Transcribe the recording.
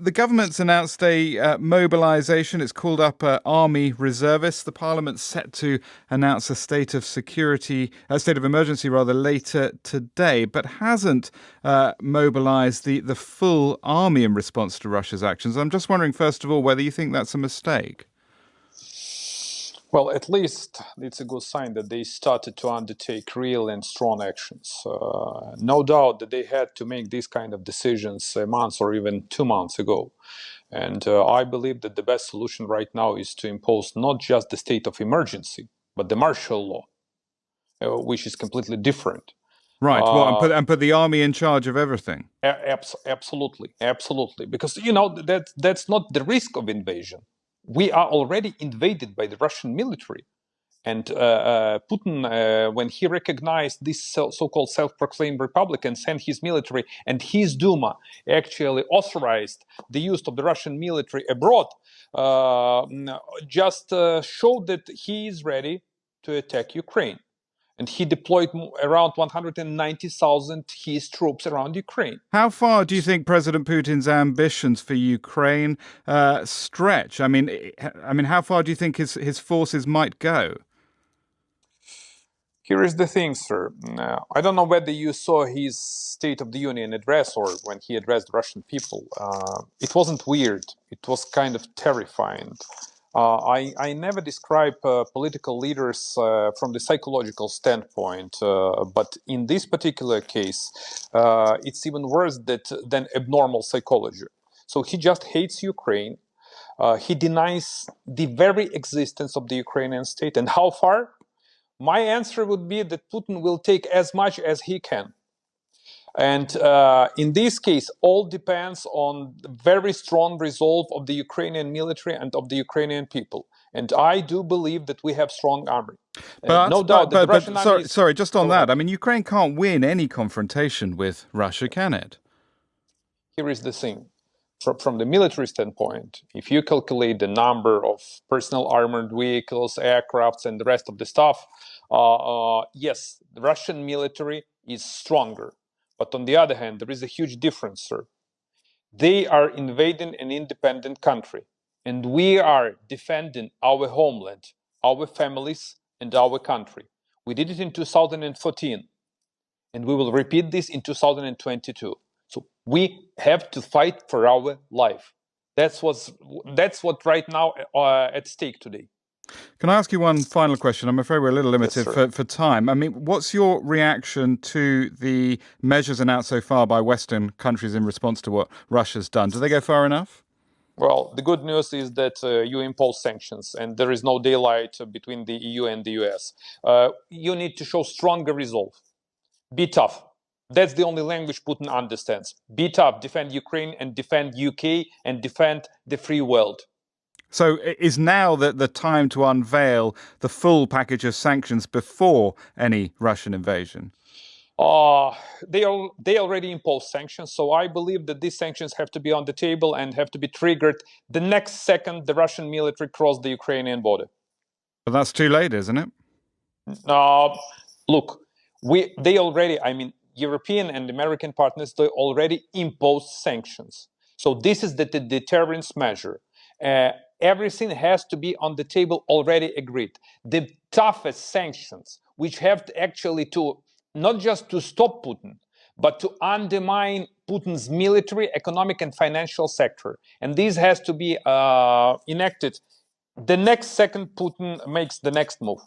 The government's announced a mobilisation. It's called up army reservists. The Parliament's set to announce a state of emergency later today, but hasn't mobilised the full army in response to Russia's actions. I'm just wondering, first of all, whether you think that's a mistake. Well, at least it's a good sign that they started to undertake real and strong actions. No doubt that they had to make these kind of decisions a month or even 2 months ago. And I believe that the best solution right now is to impose not just the state of emergency, but the martial law, which is completely different. Right, and put the army in charge of everything. Absolutely. Because, that's not the risk of invasion. We are already invaded by the Russian military. And Putin, when he recognized this so-called self-proclaimed republic and sent his military, and his Duma actually authorized the use of the Russian military abroad, just showed that he is ready to attack Ukraine. And he deployed around 190,000 his troops around Ukraine. How far do you think President Putin's ambitions for Ukraine stretch? I mean, how far do you think his forces might go? Here is the thing, sir. I don't know whether you saw his State of the Union address or when he addressed Russian people. It wasn't weird. It was kind of terrifying. I never describe political leaders from the psychological standpoint, but in this particular case, it's even worse than abnormal psychology. So he just hates Ukraine. He denies the very existence of the Ukrainian state. And how far? My answer would be that Putin will take as much as he can. And in this case, all depends on the very strong resolve of the Ukrainian military and of the Ukrainian people. And I do believe that we have strong army. No doubt that the Russian army is... Sorry, just on that. I mean, Ukraine can't win any confrontation with Russia, can it? Here is the thing. From the military standpoint, if you calculate the number of personal armored vehicles, aircrafts, and the rest of the stuff, yes, the Russian military is stronger. But on the other hand, there is a huge difference, sir. They are invading an independent country, and we are defending our homeland, our families, and our country. We did it in 2014, and we will repeat this in 2022. So we have to fight for our life. That's what right now at stake today. Can I ask you one final question? I'm afraid we're a little limited for time. I mean, what's your reaction to the measures announced so far by Western countries in response to what Russia's done? Do they go far enough? Well, the good news is that you impose sanctions and there is no daylight between the EU and the US. You need to show stronger resolve. Be tough. That's the only language Putin understands. Be tough, defend Ukraine and defend UK and defend the free world. So is now the time to unveil the full package of sanctions before any Russian invasion? They already imposed sanctions, so I believe that these sanctions have to be on the table and have to be triggered the next second the Russian military crossed the Ukrainian border. But that's too late, isn't it? Look, European and American partners, they already imposed sanctions. So this is the deterrence measure. Everything has to be on the table already agreed. The toughest sanctions, which have to actually to not just to stop Putin, but to undermine Putin's military, economic, and financial sector. And this has to be enacted the next second Putin makes the next move.